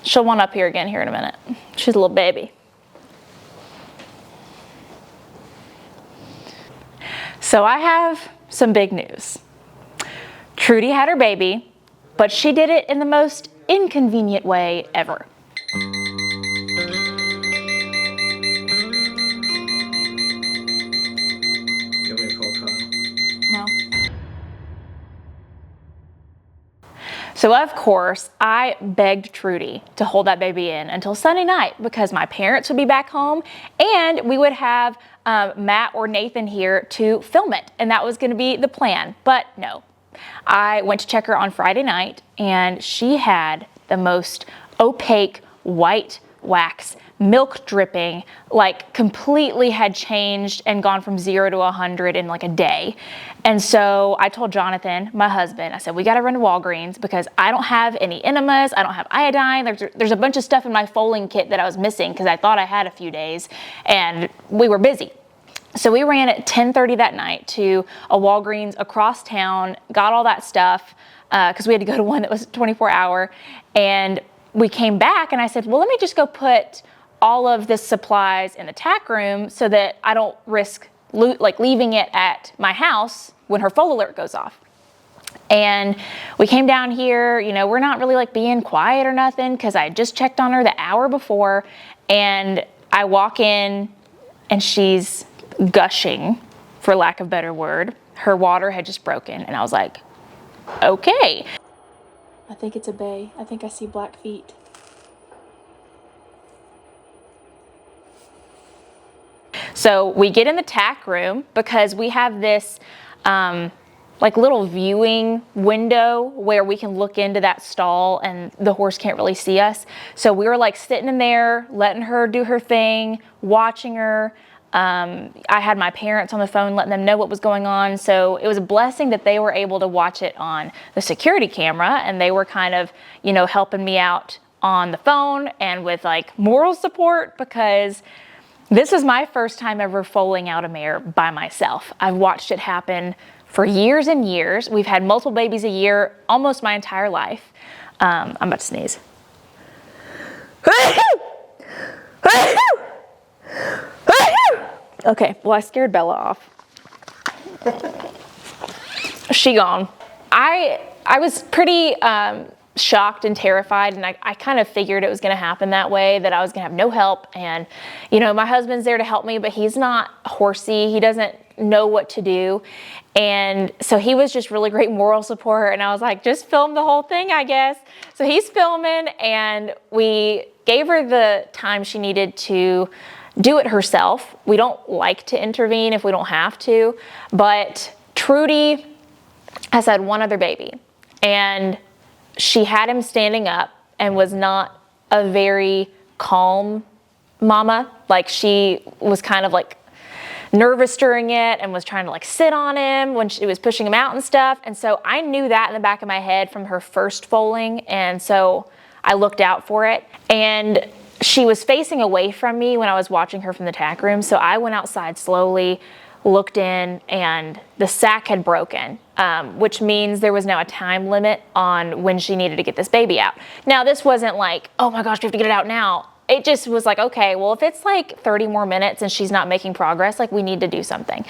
She'll want up here again here in a minute. She's a little baby. So I have some big news. Trudy had her baby, but she did it in the most inconvenient way ever. You want me to call Kyle? No. So of course, I begged Trudy to hold that baby in until Sunday night because my parents would be back home and we would have Matt or Nathan here to film it. And that was gonna be the plan, but no. I went to check her on Friday night and she had the most opaque white wax, milk dripping, like completely had changed and gone from 0 to 100 in like a day. And so I told Jonathan, my husband, I said, we got to run to Walgreens because I don't have any enemas. I don't have iodine. There's a bunch of stuff in my Foaling kit that I was missing because I thought I had a few days and we were busy. So we ran at 10:30 that night to a Walgreens across town, got all that stuff because we had to go to one that was 24-hour. And we came back and I said, well, let me just go put all of the supplies in the tack room so that I don't risk leaving it at my house when her Foal alert goes off. And we came down here, you know, we're not really like being quiet or nothing because I just checked on her the hour before and I walk in and she's gushing, for lack of a better word. Her water had just broken and I was like, okay. I think it's a bay. I think I see black feet. So we get in the tack room because we have this like little viewing window where we can look into that stall and the horse can't really see us. So we were like sitting in there, letting her do her thing, watching her. I had my parents on the phone letting them know what was going on. So it was a blessing that they were able to watch it on the security camera and they were kind of, you know, helping me out on the phone and with like moral support because this was my first time ever foaling out a mare by myself. I've watched it happen for years and years. We've had multiple babies a year, almost my entire life. I'm about to sneeze. Okay, well I scared Bella off. She gone. I was pretty shocked and terrified and I kind of figured it was gonna happen that way, that I was gonna have no help and you know, my husband's there to help me but he's not horsey, he doesn't know what to do and so he was just really great moral support and I was like, just film the whole thing I guess. So he's filming and we gave her the time she needed to do it herself. We don't like to intervene if we don't have to, but Trudy has had one other baby and she had him standing up and was not a very calm mama. Like she was kind of like nervous during it and was trying to like sit on him when she was pushing him out and stuff. And so I knew that in the back of my head from her first foaling. And so I looked out for it and she was facing away from me when I was watching her from the tack room. So I went outside slowly, looked in and the sack had broken, which means there was now a time limit on when she needed to get this baby out. Now this wasn't like, oh my gosh, we have to get it out now. It just was like, okay, well if it's like 30 more minutes and she's not making progress, like we need to do something.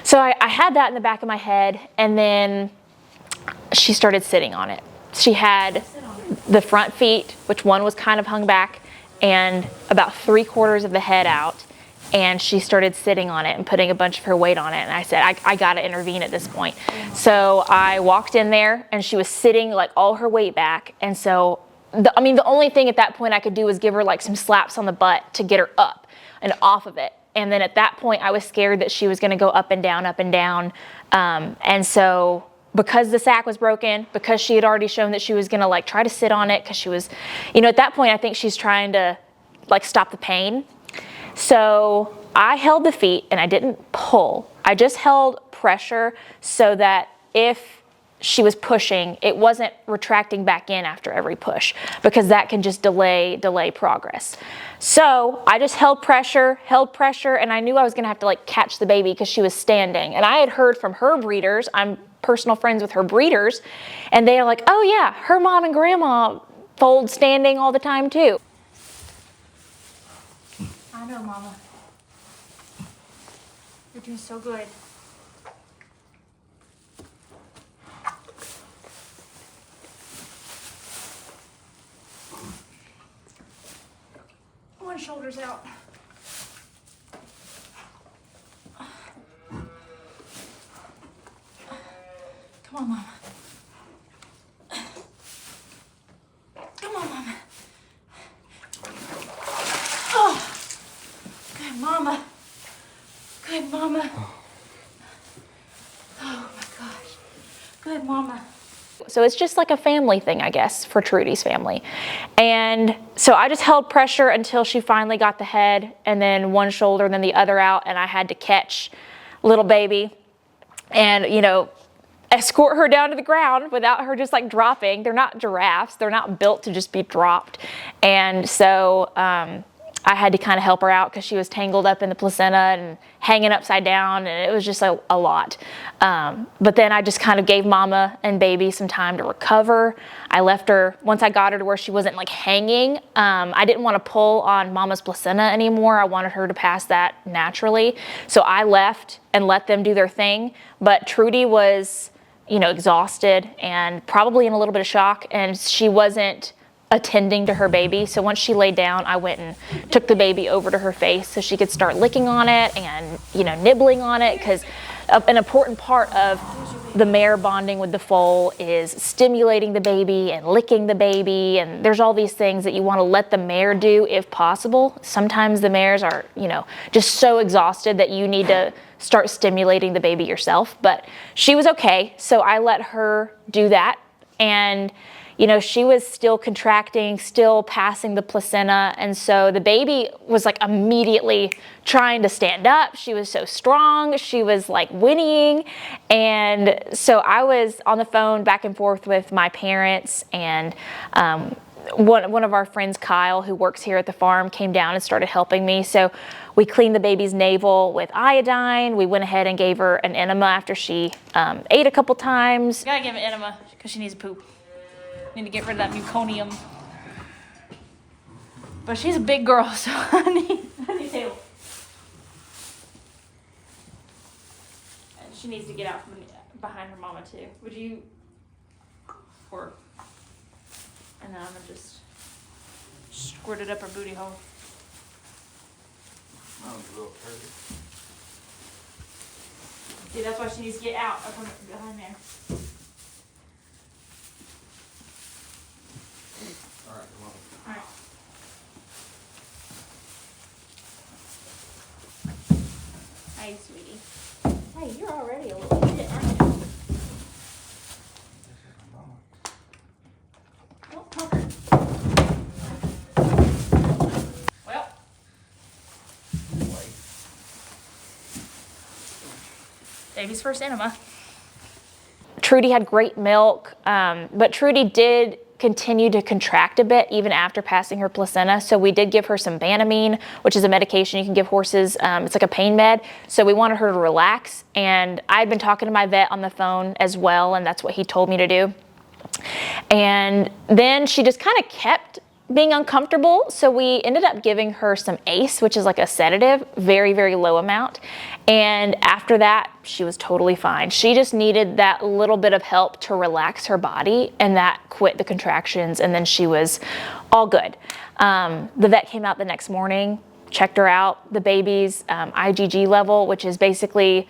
So I had that in the back of my head and then she started sitting on it. She had the front feet, which one was kind of hung back and about 3/4 of the head out. And she started sitting on it and putting a bunch of her weight on it. And I said, I gotta intervene at this point. So I walked in there and she was sitting like all her weight back. And so, the only thing at that point I could do was give her like some slaps on the butt to get her up and off of it. And then at that point I was scared that she was gonna go up and down, up and down. And so because the sack was broken, because she had already shown that she was gonna like try to sit on it, cause she was, you know, at that point I think she's trying to like stop the pain. So I held the feet and I didn't pull. I just held pressure so that if she was pushing, it wasn't retracting back in after every push because that can just delay progress. So I just held pressure, and I knew I was gonna have to like catch the baby because she was standing. And I had heard from her breeders, I'm personal friends with her breeders, and they are like, oh yeah, her mom and grandma foaled standing all the time too. I know, Mama. You're doing so good. One shoulder's out. Come on, Mama. Come on, Mama. Oh, good, Mama. Good, Mama. Oh my gosh. Good, Mama. So it's just like a family thing, I guess, for Trudy's family. And so I just held pressure until she finally got the head and then one shoulder and then the other out, and I had to catch little baby and, you know, escort her down to the ground without her just like dropping. They're not giraffes. They're not built to just be dropped. And so I had to kind of help her out because she was tangled up in the placenta and hanging upside down, and it was just a lot. But then I just kind of gave Mama and baby some time to recover. I left her, once I got her to where she wasn't like hanging, I didn't want to pull on Mama's placenta anymore. I wanted her to pass that naturally. So I left and let them do their thing. But Trudy was, you know, exhausted and probably in a little bit of shock, and she wasn't attending to her baby. So once she laid down, I went and took the baby over to her face so she could start licking on it and, you know, nibbling on it, because an important part of the mare bonding with the foal is stimulating the baby and licking the baby, and there's all these things that you want to let the mare do if possible. Sometimes the mares are, you know, just so exhausted that you need to start stimulating the baby yourself. But she was okay, so I let her do that. And you know, she was still contracting, still passing the placenta. And so the baby was like immediately trying to stand up. She was so strong. She was like whinnying. And so I was on the phone back and forth with my parents, and one of our friends, Kyle, who works here at the farm, came down and started helping me. So we cleaned the baby's navel with iodine. We went ahead and gave her an enema after she ate a couple times. You gotta give an enema because she needs to poop. Need to get rid of that meconium. But she's a big girl, so I need help. And she needs to get out from behind her mama too. Would you? Or. And then I'm gonna just squirt it up her booty hole. Mom's a little turkey. See, that's why she needs to get out up from behind there. All right, come on. All right. Hey, sweetie. Hey, you're already a little bit, aren't you? Don't poke her. Well. Baby's first enema. Trudy had great milk, but Trudy did continue to contract a bit even after passing her placenta. So we did give her some Banamine, which is a medication you can give horses. It's like a pain med. So we wanted her to relax. And I'd been talking to my vet on the phone as well, and that's what he told me to do. And then she just kind of kept being uncomfortable. So we ended up giving her some ACE, which is like a sedative, very, very low amount. And after that, she was totally fine. She just needed that little bit of help to relax her body, and that quit the contractions, and then she was all good. The vet came out the next morning, checked her out, the baby's IgG level, which is basically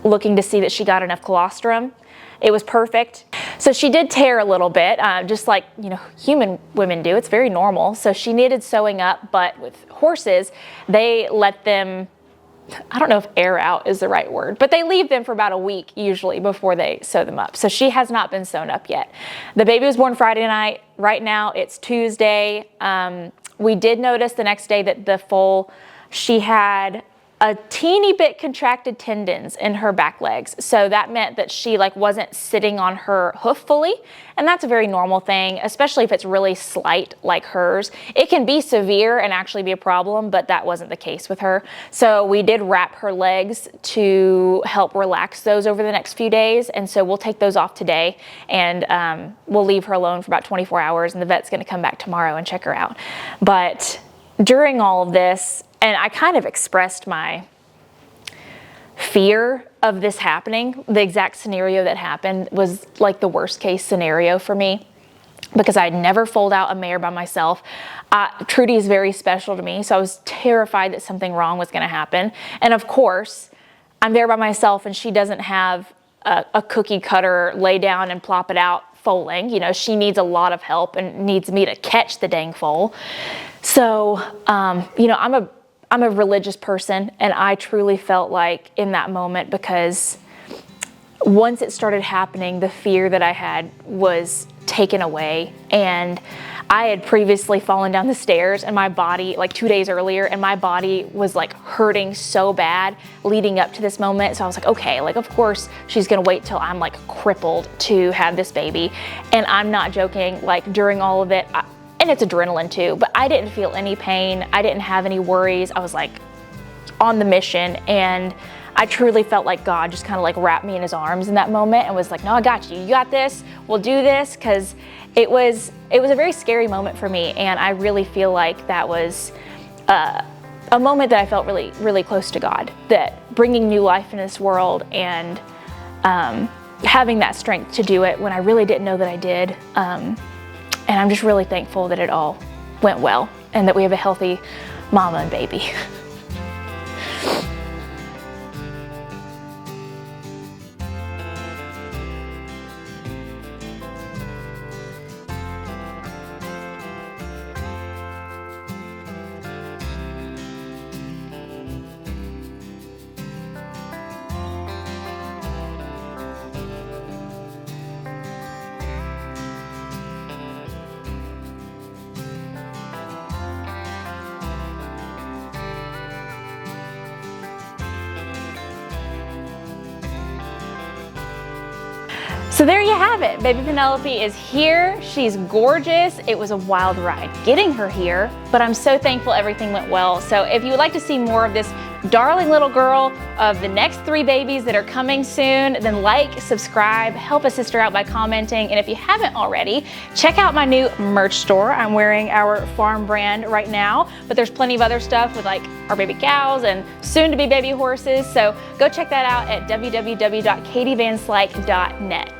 looking to see that she got enough colostrum. It was perfect. So she did tear a little bit, just like, you know, human women do. It's very normal. So she needed sewing up, but with horses, they let them, I don't know if air out is the right word, but they leave them for about a week usually before they sew them up. So she has not been sewn up yet. The baby was born Friday night. Right now it's Tuesday. We did notice the next day that the foal, she had a teeny bit contracted tendons in her back legs. So that meant that she like wasn't sitting on her hoof fully. And that's a very normal thing, especially if it's really slight like hers. It can be severe and actually be a problem, but that wasn't the case with her. So we did wrap her legs to help relax those over the next few days. And so we'll take those off today, and we'll leave her alone for about 24 hours, and the vet's gonna come back tomorrow and check her out. But during all of this, and I kind of expressed my fear of this happening. The exact scenario that happened was like the worst case scenario for me, because I'd never foaled out a mare by myself. Trudy is very special to me, so I was terrified that something wrong was gonna happen. And of course, I'm there by myself, and she doesn't have a cookie cutter lay down and plop it out foaling. You know, she needs a lot of help and needs me to catch the dang foal. So, you know, I'm a religious person, and I truly felt like in that moment, because once it started happening, the fear that I had was taken away. And I had previously fallen down the stairs, and my body, like 2 days earlier, and my body was like hurting so bad leading up to this moment. So I was like, okay, like of course she's gonna wait till I'm like crippled to have this baby. And I'm not joking, like during all of it, and it's adrenaline too, but I didn't feel any pain. I didn't have any worries. I was like on the mission, and I truly felt like God just kind of like wrapped me in his arms in that moment and was like, no, I got you. You got this. We'll do this. Because it was a very scary moment for me, and I really feel like that was a moment that I felt really, really close to God, that bringing new life into this world and having that strength to do it when I really didn't know that I did. And I'm just really thankful that it all went well and that we have a healthy mama and baby. So there you have it. Baby Penelope is here. She's gorgeous. It was a wild ride getting her here, but I'm so thankful everything went well. So if you would like to see more of this darling little girl, of the next 3 babies that are coming soon, then like, subscribe, help a sister out by commenting. And if you haven't already, check out my new merch store. I'm wearing our farm brand right now, but there's plenty of other stuff with like our baby cows and soon to be baby horses. So go check that out at www.katievanslyke.net.